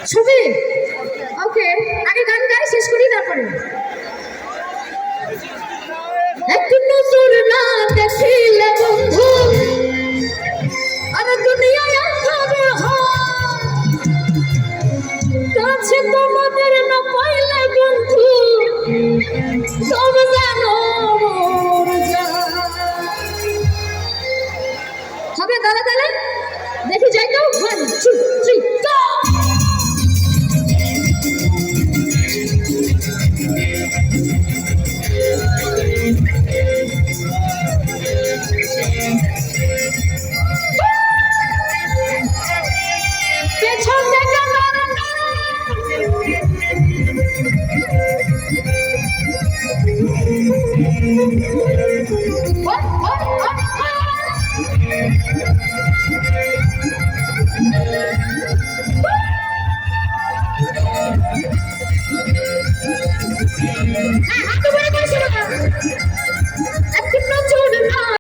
ছবি ওকে আগে গান গাই শেষ করি তারপরে এক নজর না দেখিলে বন্ধু আর দুনিয়ায় আঁধার কাছে তোমাদের না পাইলে বন্ধু সব জানো হবে দাদা তাহলে দেখি যাই তো 1 2 3 go পেছন থেকে